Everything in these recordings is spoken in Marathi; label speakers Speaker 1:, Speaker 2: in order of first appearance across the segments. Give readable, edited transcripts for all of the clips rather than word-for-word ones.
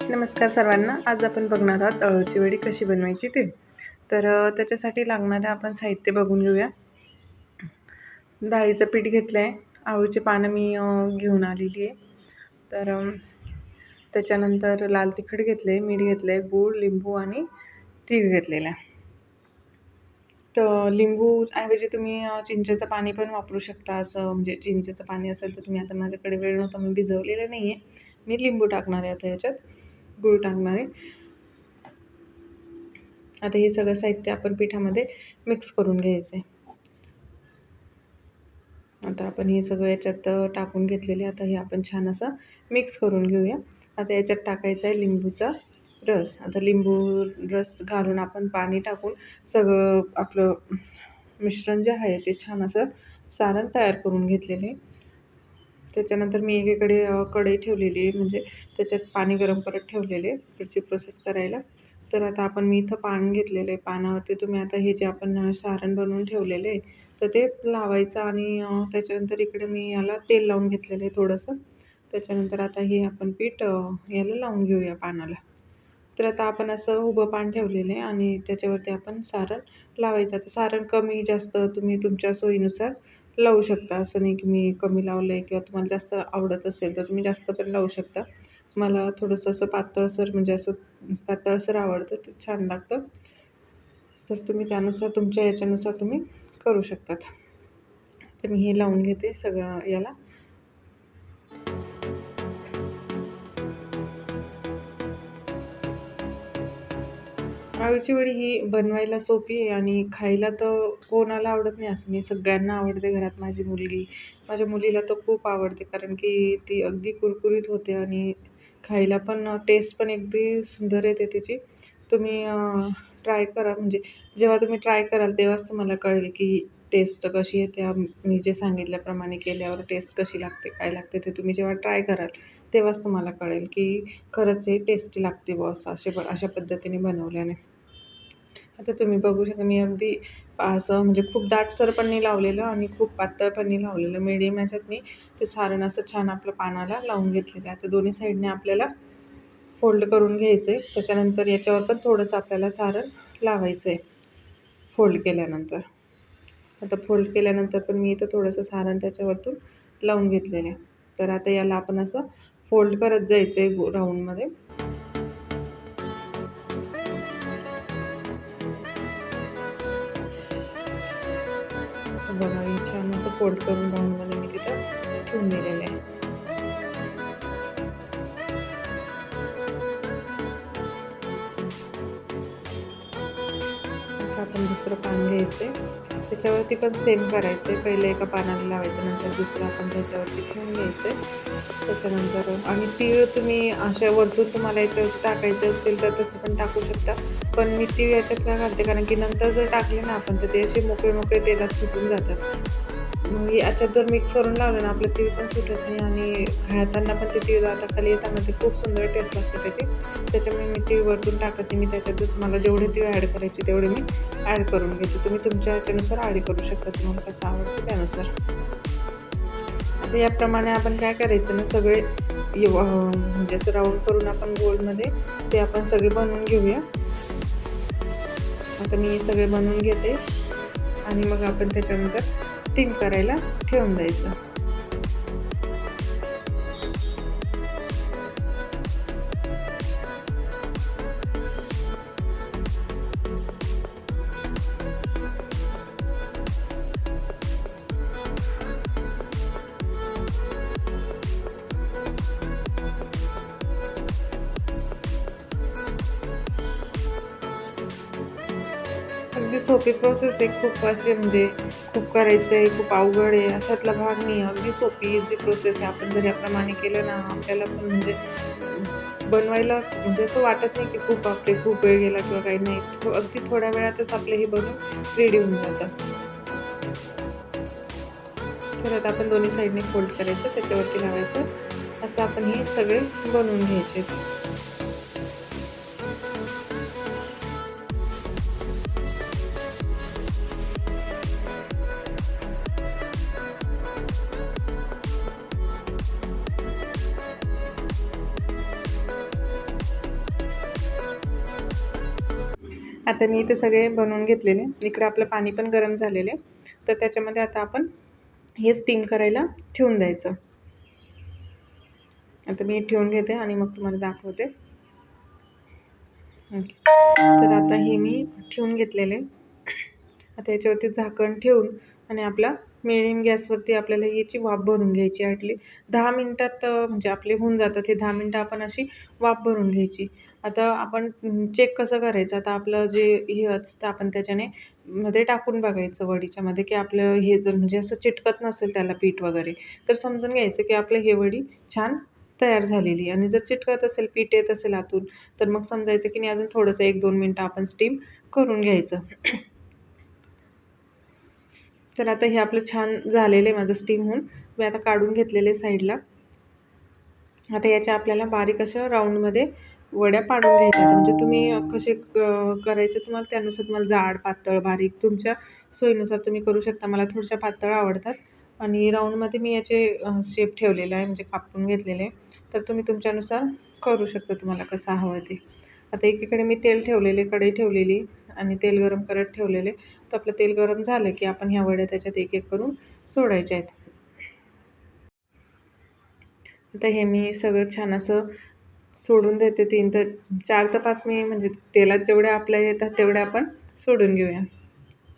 Speaker 1: नमस्कार सर्वांना. आज आपण बघणार आहोत अळूची वडी कशी बनवायची ते. तर त्याच्यासाठी लागणारं आपण साहित्य बघून घेऊया. डाळीचं पीठ घेतलं आहे, अळूची पानं मी घेऊन आलेली आहे. तर त्याच्यानंतर लाल तिखट घेतलं आहे, मीठ घेतलं आहे, गूळ, लिंबू आणि तीळ घेतलेला आहे. तर लिंबूऐवजी तुम्ही चिंचेचं पाणी पण वापरू शकता. असं म्हणजे चिंचेचं पाणी असेल तर तुम्ही, आता माझ्याकडे वेळ नव्हता मी भिजवलेलं नाही आहे, मी लिंबू टाकणार आहे आता याच्यात, गूळ टाकणार आहे. आता हे सगळं साहित्य आपण पिठामध्ये मिक्स करून घ्यायचं आहे. आता आपण हे सगळं याच्यात टाकून घेतलेले. आता हे आपण छान असं मिक्स करून घेऊया. आता याच्यात टाकायचा आहे लिंबूचा रस. आता लिंबू रस घालून आपण पाणी टाकून सगळं आपलं मिश्रण जे आहे ते छान असं सारण तयार करून घेतलेले. त्याच्यानंतर मी एकीकडे कढई ठेवलेली आहे, म्हणजे त्याच्यात पाणी गरम करत ठेवलेले पुढची प्रोसेस करायला. तर आता मी इथं पान घेतलेलं आहे. पानावरती तुम्ही आता हे जे आपण सारण बनवून ठेवलेलं आहे तर ते लावायचं आणि त्याच्यानंतर इकडे मी याला तेल लावून घेतलेलं आहे थोडंसं. त्याच्यानंतर आता हे आपण पीठ याला लावून घेऊया पानाला. तर आता आपण असं उभं पान ठेवलेलं आहे आणि त्याच्यावरती आपण सारण लावायचं. आता सारण कमी जास्त तुम्ही तुमच्या सोयीनुसार लावू शकता. असं नाही की मी कमी लावलं आहे, किंवा तुम्हाला जास्त आवडत असेल तर तुम्ही जास्त पण लावू शकता. मला थोडंसं असं पातळसर, म्हणजे असं पातळसर आवडतं, ते छान लागतं. तर तुम्ही त्यानुसार तुमच्या याच्यानुसार तुम्ही करू शकतात. तर मी हे लावून घेते सगळं याला. अळूची वडी ही बनवायला सोपी आहे आणि खायला तर कोणाला आवडत नाही असं नाही, सगळ्यांना आवडते घरात. माझ्या मुलीला तर खूप आवडते, कारण की ती अगदी कुरकुरीत होते आणि खायला पण टेस्ट पण अगदी सुंदर येते त्याची. तुम्ही ट्राय करा, म्हणजे जेव्हा तुम्ही ट्राय कराल तेव्हाच तुम्हाला कळेल की टेस्ट कशी येते. मी जे सांगितल्याप्रमाणे केल्यावर टेस्ट कशी लागते, काय लागते, ते तुम्ही जेव्हा ट्राय कराल तेव्हाच तुम्हाला कळेल की खरंच हे टेस्टी लागते बॉस अशा पद्धतीने बनवल्याने. आता तुम्ही बघू शकता, मी अगदी असं म्हणजे खूप दाटसर पण नाही लावलेलं आणि खूप पातळ पण नाही लावलेलं, मीडियम ह्याच्यात मी ते सारण असं छान आपलं पानाला लावून घेतलेलं आहे. आता दोन्ही साईडने आपल्याला फोल्ड करून घ्यायचं आहे. त्याच्यानंतर याच्यावर पण थोडंसं आपल्याला सारण लावायचं आहे फोल्ड केल्यानंतर. आता फोल्ड केल्यानंतर पण मी इथं थोडंसं सारण त्याच्यावरतून लावून घेतलेलं आहे. तर आता याला आपण असं फोल्ड करत जायचं आहे राऊंडमध्ये. बघा, हे छान असं फोल्ड करून राऊंडमध्ये मी तिथं ठेवून दिलेलं आहे. आता आपण दुसरं पान घ्यायचं आहे, त्याच्यावरती पण सेम करायचं आहे. पहिलं एका पानाला लावायचं, नंतर दुसरं आपण त्याच्यावरती ठेवून घ्यायचं आहे. त्याच्यानंतर आणि तीळ तुम्ही अशा वरतून तुम्हाला याच्यावरती टाकायचे असतील तर तसं पण टाकू शकता. पण मी तीळ याच्यात का घालते, कारण की नंतर जर टाकले ना आपण तर ते असे मोकळे मोकळे तेलात सुटून जातात. मग याच्यात जर मिक्स करून लावलं ना, आपलं तीळ पण सुटत नाही आणि खाताना पण ते तीळ आता खाली येताना ते खूप सुंदर टेस्ट लागते त्याची. त्याच्यामुळे मी तीळ वरतून टाकते. मी त्याच्यातच मला जेवढे तीळ ॲड करायचे तेवढे मी ॲड करून घेते. तुम्ही तुमच्या ह्याच्यानुसार ॲड करू शकता, तुम्हाला कसं आवडतं त्यानुसार. आता याप्रमाणे आपण काय करायचं ना, सगळे म्हणजे असं राऊंड करून आपण गोलमध्ये ते आपण सगळे बनवून घेऊया. आता मी हे सगळे बनवून घेते आणि मग आपण त्याच्यानंतर स्टीम करायला ठेवून द्यायचं. अगदी सोपी प्रोसेस आहे. खूप असे म्हणजे खूप करायचं आहे, खूप अवघड आहे अशातला भाग नाही. अगदी सोपी इझी प्रोसेस आहे. आपण जर याप्रमाणे केलं ना, आपल्याला पण म्हणजे बनवायला म्हणजे असं वाटत नाही की खूप वेळ गेला किंवा काही नाही. अगदी थोड्या वेळातच आपलं हे बनवून रेडी होऊन जातं. तर आता आपण दोन्ही साईडने फोल्ड करायचं, त्याच्यावरती लावायचं. असं आपण हे सगळे बनवून घ्यायचे. आता मी ते सगळे बनवून घेतलेले. इकडे आपलं पाणी पण गरम झालेलं आहे. तर त्याच्यामध्ये आता आपण हे स्टीम करायला ठेवून द्यायचं. आता मी ठेवून घेते आणि मग तुम्हाला दाखवते. तर आता हे मी ठेवून घेतलेले. आता याच्यावरती झाकण ठेवून आणि आपला मिडियम गॅसवरती आपल्याला याची वाफ भरून घ्यायची. ॲटली 10 मिनिटात म्हणजे आपले होऊन जातात. हे 10 मिनिटं आपण अशी वाफ भरून घ्यायची. आता आपण चेक कसं करायचं, आता आपलं जे हे असतं आपण त्याच्याने मध्ये टाकून बघायचं वडीच्यामध्ये, की आपलं हे जर म्हणजे असं चिटकत नसेल त्याला पीठ वगैरे, तर समजून घ्यायचं की आपलं हे वडी छान तयार झालेली. आणि जर चिटकत असेल, पीठ येत असेल आतून, तर मग समजायचं की नाही, अजून थोडंसं 1-2 मिनिटं आपण स्टीम करून घ्यायचं. तर आता हे आपलं छान झालेलं आहे माझं स्टीम होऊन. मी आता काढून घेतलेले साईडला. आता याच्या आपल्याला बारीक अशा राऊंडमध्ये वड्या पाडून घ्यायच्या. म्हणजे तुम्ही कसे करायचे तुम्हाला त्यानुसार, तुम्हाला जाड, पातळ, बारीक तुमच्या सोयीनुसार तुम्ही करू शकता. मला थोड्याशा पातळ आवडतात आणि राऊंडमध्ये मी याचे शेप ठेवलेला आहे, म्हणजे कापून घेतलेले आहे. तर तुम्ही तुमच्यानुसार करू शकता, तुम्हाला कसं हवं ते. आता एकीकडे मी तेल ठेवलेले, कढई ठेवलेली आणि तेल गरम करत ठेवलेले. तर आपलं तेल गरम झालं की आपण ह्या वड्या त्याच्यात एक-एक करून सोडायच्या आहेत. आता हे मी सगळं छान असं सोडून देते. 3 ते 4 ते 5 मी म्हणजे तेलात जेवढ्या आपल्या येतात तेवढ्या आपण सोडून घेऊया.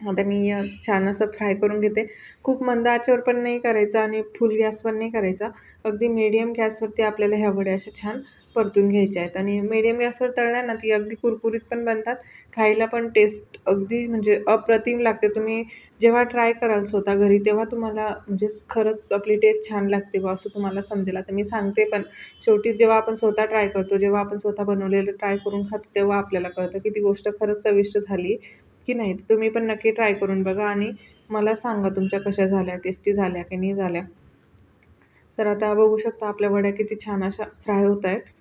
Speaker 1: आता मी छान असं फ्राय करून घेते. खूप मंद आचेवर पण नाही करायचं आणि फुल गॅस पण नाही करायचा. अगदी मीडियम गॅसवरती आपल्याला ह्या वड्या अशा छान परतून घ्यायच्या आहेत. आणि मीडियम गॅसवर तळल्या ना, ती अगदी कुरकुरीत पण बनतात. खायला पण टेस्ट अगदी म्हणजे अप्रतिम लागते. तुम्ही जेव्हा ट्राय कराल स्वतः घरी, तेव्हा तुम्हाला म्हणजे खरंच आपली टेस्ट छान लागते बा, असं तुम्हाला समजेल. आता मी सांगते, पण शेवटी जेव्हा आपण स्वतः ट्राय करतो, जेव्हा आपण स्वतः बनवलेलं ट्राय करून खातो, तेव्हा आपल्याला कळतं की ती गोष्ट खरंच चविष्ट झाली की नाही. तर तुम्ही पण नक्की ट्राय करून बघा आणि मला सांगा तुमच्या कशा झाल्या, टेस्टी झाल्या की नाही झाल्या. तर आता बघू शकता आपल्या वड्या किती छान अशा फ्राय होत आहेत.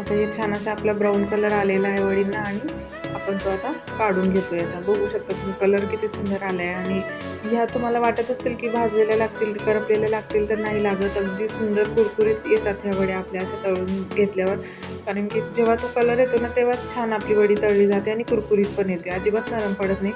Speaker 1: आता हे छान असा आपला ब्राऊन कलर आलेला आहे वडींना आणि आपण तो आता काढून घेतोय. आता बघू शकता तुम्ही कलर किती सुंदर आला आहे. आणि ह्या तुम्हाला वाटत असतील की भाजलेल्या लागतील, करपलेल्या लागतील, तर नाही लागत. अगदी सुंदर कुरकुरीत येतात ह्या वड्या आपल्या अशा तळून घेतल्यावर. कारण की जेव्हा तो कलर येतो ना, तेव्हाच छान आपली वडी तळली जाते आणि कुरकुरीत पण येते, अजिबात नरम पडत नाही.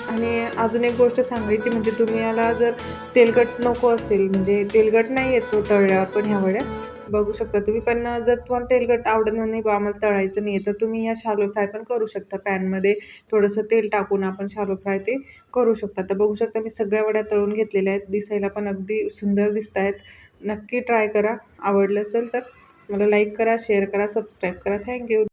Speaker 1: आणि अजून एक गोष्ट सांगायची, म्हणजे तुम्हाला जर तेलकट नको असेल, म्हणजे तेलकट नाही येतो तळल्यावर पण ह्या वड्या बघू शकता तुम्ही. पण जर तुम्हाला तेलकट आवडत नाही बा, आम्हाला तळायचं नाही आहे, तर तुम्ही ह्या शालो फ्राय पण करू शकता. पॅनमध्ये थोडंसं तेल टाकून आपण शालो फ्राय ते करू शकता. तर बघू शकता मी सगळ्या वड्या तळून घेतलेल्या आहेत. दिसायला पण अगदी सुंदर दिसत आहेत. नक्की ट्राय करा. आवडलं असेल तर मला लाईक करा, शेअर करा, सबस्क्राईब करा. थँक्यू.